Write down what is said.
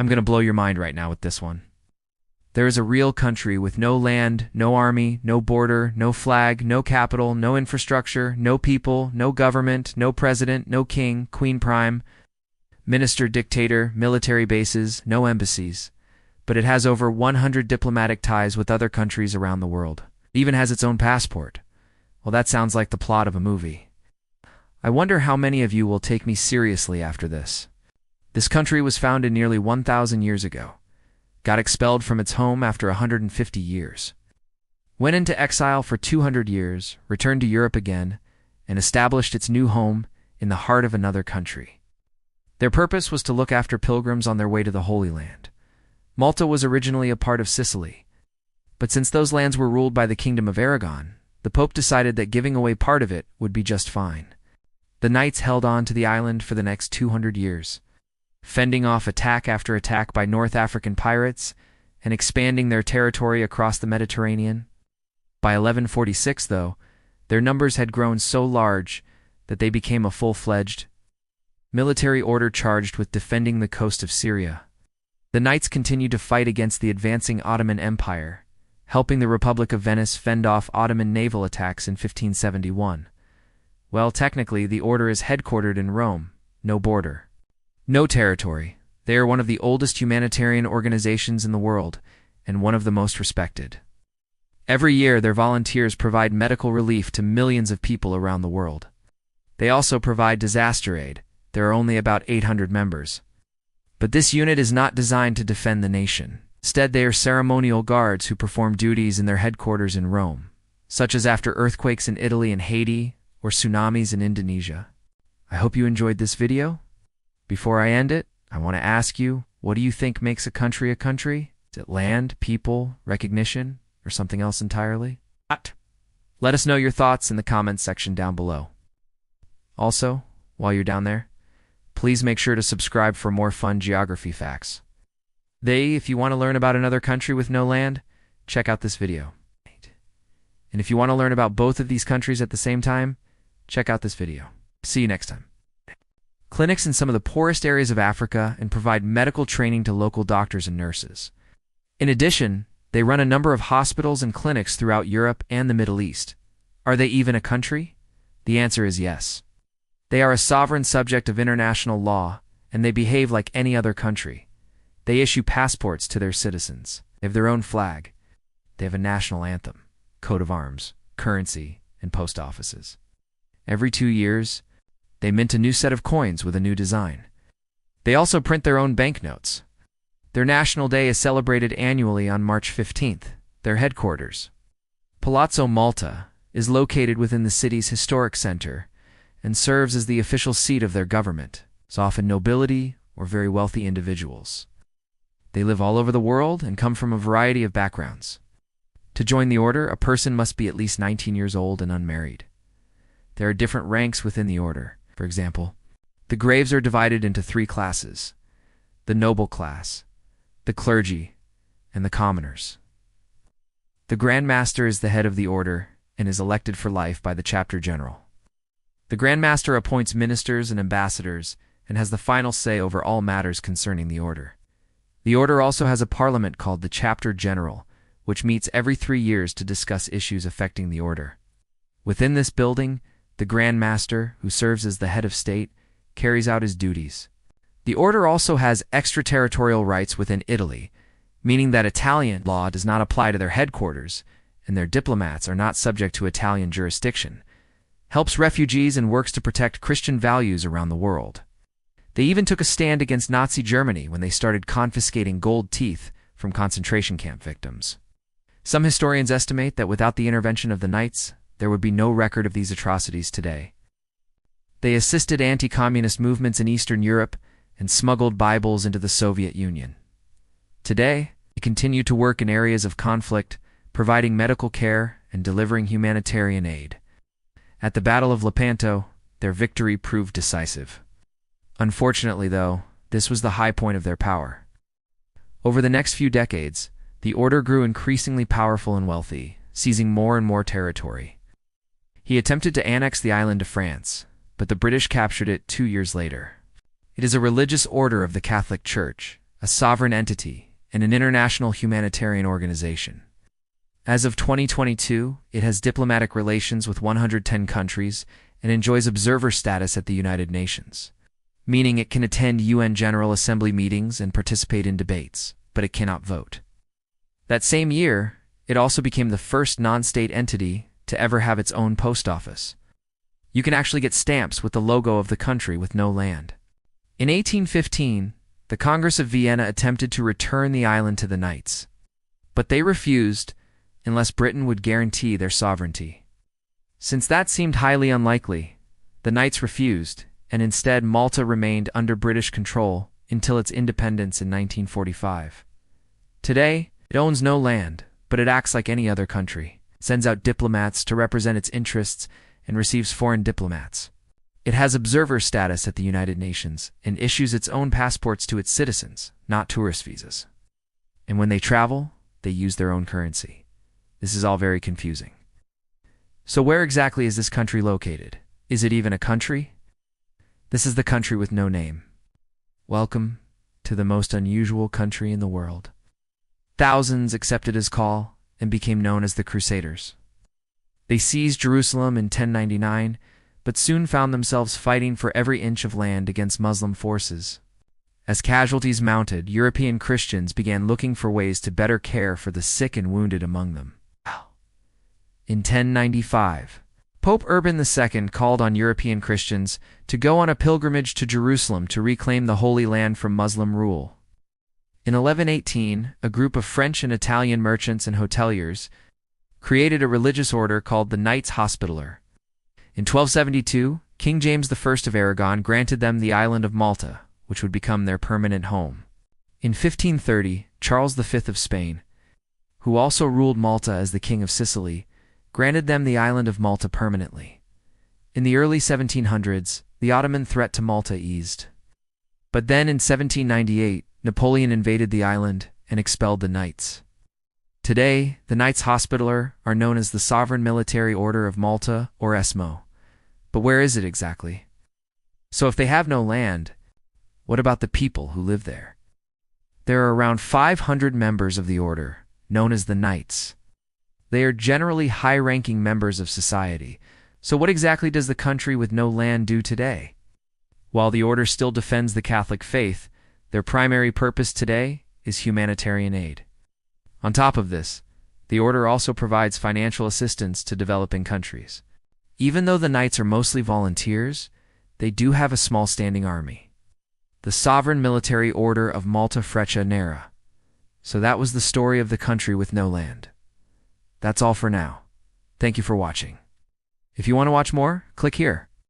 I'm going to blow your mind right now with this one. There is a real country with no land, no army, no border, no flag, no capital, no infrastructure, no people, no government, no president, no king, queen prime, minister, dictator, military bases, no embassies. But it has over 100 diplomatic ties with other countries around the world. It even has its own passport. Well, that sounds like the plot of a movie. I wonder how many of you will take me seriously after this. This country was founded nearly 1,000 years ago, got expelled from its home after 150 years, went into exile for 200 years, returned to Europe again, and established its new home in the heart of another country. Their purpose was to look after pilgrims on their way to the Holy Land. Malta was originally a part of Sicily, but since those lands were ruled by the Kingdom of Aragon, the Pope decided that giving away part of it would be just fine. The knights held on to the island for the next 200 years, fending off attack after attack by North African pirates and expanding their territory across the Mediterranean. By 1146, though, their numbers had grown so large that they became a full-fledged military order charged with defending the coast of Syria. The knights continued to fight against the advancing Ottoman Empire, helping the Republic of Venice fend off Ottoman naval attacks in 1571. Well, technically, the order is headquartered in Rome, no border, no territory. They are one of the oldest humanitarian organizations in the world, and one of the most respected. Every year, their volunteers provide medical relief to millions of people around the world. They also provide disaster aid. There are only about 800 members. But this unit is not designed to defend the nation. Instead, they are ceremonial guards who perform duties in their headquarters in Rome, such as after earthquakes in Italy and Haiti, or tsunamis in Indonesia. I hope you enjoyed this video. Before I end it, I want to ask you, what do you think makes a country a country? Is it land, people, recognition, or something else entirely? Let us know your thoughts in the comments section down below. Also, while you're down there, please make sure to subscribe for more fun geography facts. If you want to learn about another country with no land, check out this video. And if you want to learn about both of these countries at the same time, check out this video. See you next time. Clinics in some of the poorest areas of Africa and provide medical training to local doctors and nurses. In addition, they run a number of hospitals and clinics throughout Europe and the Middle East. Are they even a country? The answer is yes. They are a sovereign subject of international law, and they behave like any other country. They issue passports to their citizens. They have their own flag. They have a national anthem, coat of arms, currency, and post offices. Every 2 years, they mint a new set of coins with a new design. They also print their own banknotes. Their national day is celebrated annually on March 15th. Their headquarters, Palazzo Malta, is located within the city's historic center and serves as the official seat of their government. It's often nobility or very wealthy individuals. They live all over the world and come from a variety of backgrounds. To join the order, a person must be at least 19 years old and unmarried. There are different ranks within the order. For example, the graves are divided into 3 classes: the noble class, the clergy, and the commoners. The Grand Master is the head of the order and is elected for life by the chapter general. The Grand Master appoints ministers and ambassadors and has the final say over all matters concerning the order. The order also has a parliament called the chapter general, which meets every 3 years to discuss issues affecting the order. Within this building, the Grand Master, who serves as the head of state, carries out his duties. The order also has extraterritorial rights within Italy, meaning that Italian law does not apply to their headquarters, and their diplomats are not subject to Italian jurisdiction. Helps refugees and works to protect Christian values around the world. They even took a stand against Nazi Germany when they started confiscating gold teeth from concentration camp victims. Some historians estimate that without the intervention of the Knights, there would be no record of these atrocities today. They assisted anti-communist movements in Eastern Europe and smuggled Bibles into the Soviet Union. Today, they continue to work in areas of conflict, providing medical care and delivering humanitarian aid. At the Battle of Lepanto, their victory proved decisive. Unfortunately, though, this was the high point of their power. Over the next few decades, the order grew increasingly powerful and wealthy, seizing more and more territory. He attempted to annex the island to France, but the British captured it 2 years later. It is a religious order of the Catholic Church, a sovereign entity, and an international humanitarian organization. As of 2022, it has diplomatic relations with 110 countries and enjoys observer status at the United Nations, meaning it can attend UN General Assembly meetings and participate in debates, but it cannot vote. That same year, it also became the first non-state entity to ever have its own post office. You can actually get stamps with the logo of the country with no land. In 1815, the Congress of Vienna attempted to return the island to the Knights, but they refused unless Britain would guarantee their sovereignty. Since that seemed highly unlikely, the Knights refused, and instead Malta remained under British control until its independence in 1945. Today, it owns no land, but it acts like any other country, sends out diplomats to represent its interests, and receives foreign diplomats. It has observer status at the United Nations and issues its own passports to its citizens, not tourist visas. And when they travel, they use their own currency. This is all very confusing. So where exactly is this country located? Is it even a country? This is the country with no name. Welcome to the most unusual country in the world. Thousands accepted his call and became known as the Crusaders. They seized Jerusalem in 1099, but soon found themselves fighting for every inch of land against Muslim forces. As casualties mounted, European Christians began looking for ways to better care for the sick and wounded among them. In 1095, Pope Urban II called on European Christians to go on a pilgrimage to Jerusalem to reclaim the Holy Land from Muslim rule. In 1118, a group of French and Italian merchants and hoteliers created a religious order called the Knights Hospitaller. In 1272, King James I of Aragon granted them the island of Malta, which would become their permanent home. In 1530, Charles V of Spain, who also ruled Malta as the King of Sicily, granted them the island of Malta permanently. In the early 1700s, the Ottoman threat to Malta eased. But then in 1798, Napoleon invaded the island and expelled the Knights. Today, the Knights Hospitaller are known as the Sovereign Military Order of Malta, or SMO. But where is it exactly? So if they have no land, what about the people who live there? There are around 500 members of the order, known as the Knights. They are generally high-ranking members of society. So what exactly does the country with no land do today? While the order still defends the Catholic faith, their primary purpose today is humanitarian aid. On top of this, the order also provides financial assistance to developing countries. Even though the Knights are mostly volunteers, they do have a small standing army, the Sovereign Military Order of Malta Freccia Nera. So that was the story of the country with no land. That's all for now. Thank you for watching. If you want to watch more, click here.